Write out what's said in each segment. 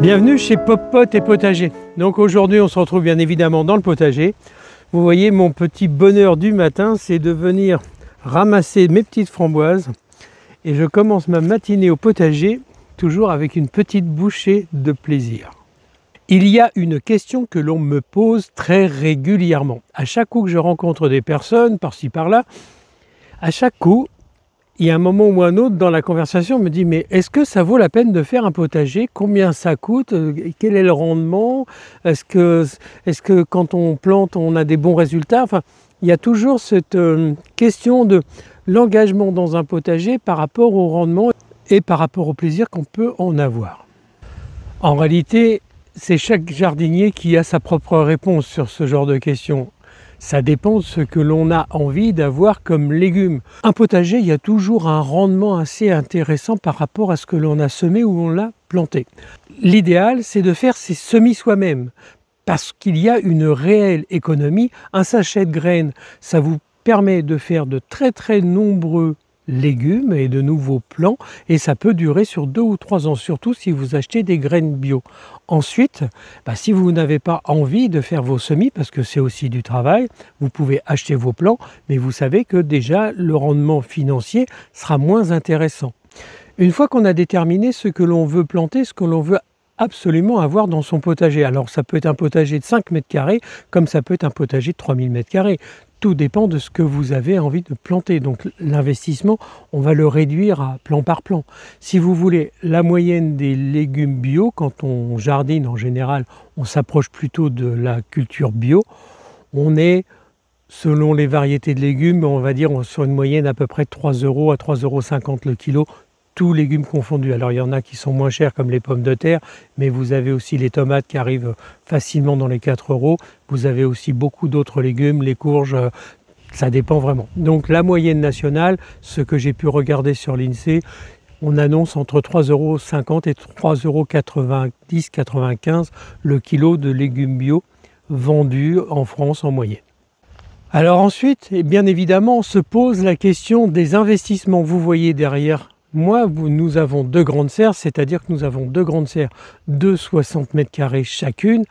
Bienvenue chez Pop-Pot et Potager. Donc aujourd'hui on se retrouve bien évidemment dans le potager. Vous voyez mon petit bonheur du matin, c'est de venir ramasser mes petites framboises. Et je commence ma matinée au potager, toujours avec une petite bouchée de plaisir. Il y a une question que l'on me pose très régulièrement. À chaque coup que je rencontre des personnes, par-ci par-là, à chaque coup, il y a un moment ou un autre dans la conversation, on me dit « Mais est-ce que ça vaut la peine de faire un potager? Combien ça coûte? Quel est le rendement? Est-ce que quand on plante, on a des bons résultats ?» Enfin, il y a toujours cette question de l'engagement dans un potager par rapport au rendement et par rapport au plaisir qu'on peut en avoir. En réalité, c'est chaque jardinier qui a sa propre réponse sur ce genre de questions. Ça dépend de ce que l'on a envie d'avoir comme légumes. Un potager, il y a toujours un rendement assez intéressant par rapport à ce que l'on a semé ou on l'a planté. L'idéal, c'est de faire ses semis soi-même parce qu'il y a une réelle économie. Un sachet de graines, ça vous permet de faire de très nombreux légumes et de nouveaux plants et ça peut durer sur 2 ou 3 ans, surtout si vous achetez des graines bio. Ensuite, si vous n'avez pas envie de faire vos semis, parce que c'est aussi du travail, vous pouvez acheter vos plants, mais vous savez que déjà le rendement financier sera moins intéressant. Une fois qu'on a déterminé ce que l'on veut planter, ce que l'on veut absolument avoir dans son potager. Alors ça peut être un potager de 5 mètres carrés, comme ça peut être un potager de 3000 mètres carrés. Tout dépend de ce que vous avez envie de planter. Donc l'investissement, on va le réduire à plan par plan. Si vous voulez la moyenne des légumes bio, quand on jardine en général, on s'approche plutôt de la culture bio. On est, selon les variétés de légumes, on va dire sur une moyenne à peu près 3 € à 3,50 € le kilo, tous légumes confondus. Alors il y en a qui sont moins chers comme les pommes de terre, mais vous avez aussi les tomates qui arrivent facilement dans les 4 €. Vous avez aussi beaucoup d'autres légumes, les courges, ça dépend vraiment. Donc la moyenne nationale, ce que j'ai pu regarder sur l'INSEE, on annonce entre 3,50 € et 3,90-95 € le kilo de légumes bio vendus en France en moyenne. Alors ensuite, bien évidemment, on se pose la question des investissements. Vous voyez derrière moi, nous avons 2 grandes serres, c'est-à-dire que nous avons 2 grandes serres de 60 mètres carrés chacune.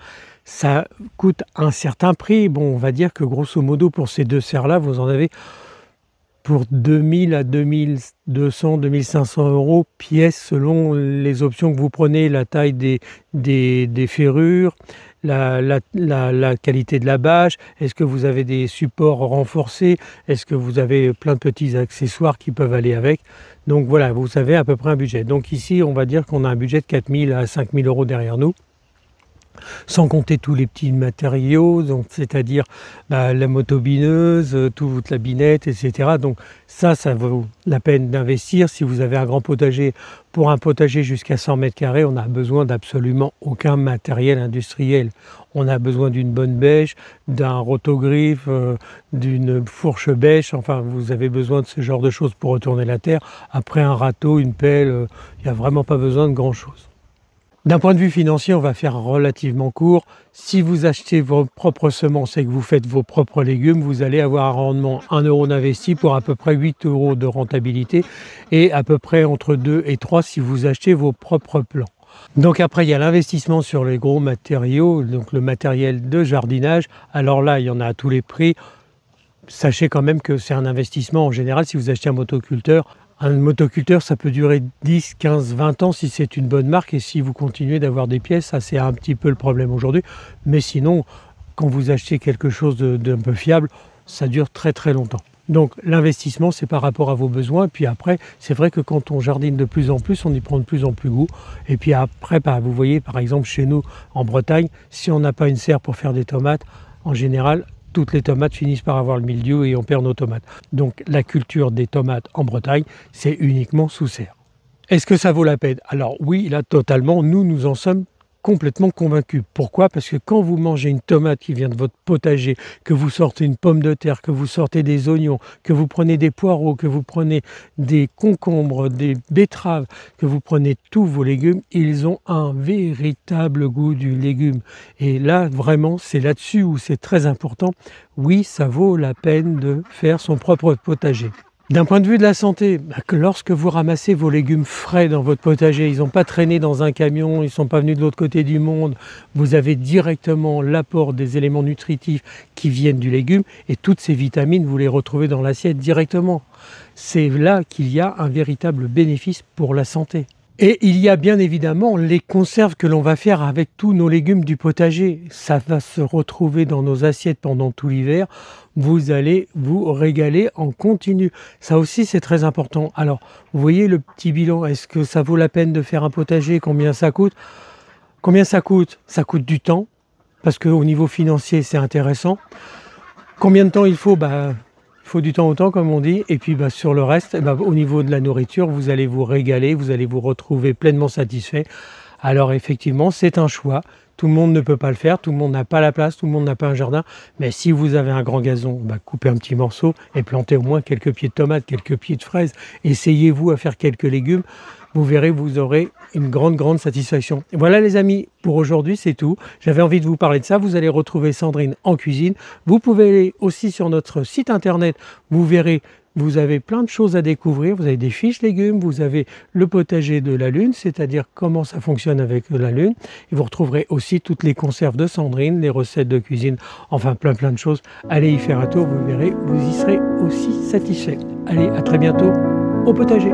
Ça coûte un certain prix. Bon, on va dire que grosso modo, pour ces 2 serres-là, vous en avez pour 2000 à 2200, 2500 € pièce selon les options que vous prenez, la taille des ferrures, la qualité de la bâche, est-ce que vous avez des supports renforcés, est-ce que vous avez plein de petits accessoires qui peuvent aller avec. Donc voilà, vous avez à peu près un budget. Donc ici, on va dire qu'on a un budget de 4000 à 5000 € derrière nous, sans compter tous les petits matériaux, donc c'est-à-dire la motobineuse, toute la binette, etc. Donc ça vaut la peine d'investir. Si vous avez un grand potager, pour un potager jusqu'à 100 mètres carrés, on n'a besoin d'absolument aucun matériel industriel. On a besoin d'une bonne bêche, d'un rotogriffe, d'une fourche bêche, enfin vous avez besoin de ce genre de choses pour retourner la terre. Après un râteau, une pelle, il n'y a vraiment pas besoin de grand-chose. D'un point de vue financier, on va faire relativement court. Si vous achetez vos propres semences et que vous faites vos propres légumes, vous allez avoir un rendement 1 € d'investi pour à peu près 8 € de rentabilité et à peu près entre 2 et 3 si vous achetez vos propres plants. Donc après, il y a l'investissement sur les gros matériaux, donc le matériel de jardinage. Alors là, il y en a à tous les prix. Sachez quand même que c'est un investissement en général. Si vous achetez un motoculteur, ça peut durer 10, 15, 20 ans si c'est une bonne marque et si vous continuez d'avoir des pièces, ça c'est un petit peu le problème aujourd'hui. Mais sinon, quand vous achetez quelque chose d'un peu fiable, ça dure très longtemps. Donc l'investissement, c'est par rapport à vos besoins. Et puis après, c'est vrai que quand on jardine de plus en plus, on y prend de plus en plus goût. Et puis après, vous voyez, par exemple, chez nous, en Bretagne, si on n'a pas une serre pour faire des tomates, en général, toutes les tomates finissent par avoir le mildiou et on perd nos tomates. Donc la culture des tomates en Bretagne, c'est uniquement sous serre. Est-ce que ça vaut la peine? Alors oui, là totalement, nous en sommes complètement convaincu. Pourquoi? Parce que quand vous mangez une tomate qui vient de votre potager, que vous sortez une pomme de terre, que vous sortez des oignons, que vous prenez des poireaux, que vous prenez des concombres, des betteraves, que vous prenez tous vos légumes, ils ont un véritable goût du légume. Et là, vraiment, c'est là-dessus où c'est très important. Oui, ça vaut la peine de faire son propre potager. D'un point de vue de la santé, que lorsque vous ramassez vos légumes frais dans votre potager, ils n'ont pas traîné dans un camion, ils ne sont pas venus de l'autre côté du monde, vous avez directement l'apport des éléments nutritifs qui viennent du légume et toutes ces vitamines, vous les retrouvez dans l'assiette directement. C'est là qu'il y a un véritable bénéfice pour la santé. Et il y a bien évidemment les conserves que l'on va faire avec tous nos légumes du potager. Ça va se retrouver dans nos assiettes pendant tout l'hiver. Vous allez vous régaler en continu. Ça aussi, c'est très important. Alors, vous voyez le petit bilan. Est-ce que ça vaut la peine de faire un potager? Combien ça coûte? Combien ça coûte? Ça coûte du temps, parce qu'au niveau financier, c'est intéressant. Combien de temps il faut? Il faut du temps au temps, comme on dit. Et puis sur le reste, au niveau de la nourriture, vous allez vous régaler, vous allez vous retrouver pleinement satisfait. Alors effectivement, c'est un choix. Tout le monde ne peut pas le faire, tout le monde n'a pas la place, tout le monde n'a pas un jardin. Mais si vous avez un grand gazon, coupez un petit morceau et plantez au moins quelques pieds de tomates, quelques pieds de fraises. Essayez-vous à faire quelques légumes. Vous verrez, vous aurez une grande satisfaction. Et voilà les amis, pour aujourd'hui c'est tout. J'avais envie de vous parler de ça. Vous allez retrouver Sandrine en cuisine. Vous pouvez aller aussi sur notre site internet. Vous verrez, vous avez plein de choses à découvrir. Vous avez des fiches légumes, vous avez le potager de la Lune, c'est-à-dire comment ça fonctionne avec la Lune. Et vous retrouverez aussi toutes les conserves de Sandrine, les recettes de cuisine, enfin plein de choses. Allez y faire un tour, vous verrez, vous y serez aussi satisfait. Allez, à très bientôt au potager.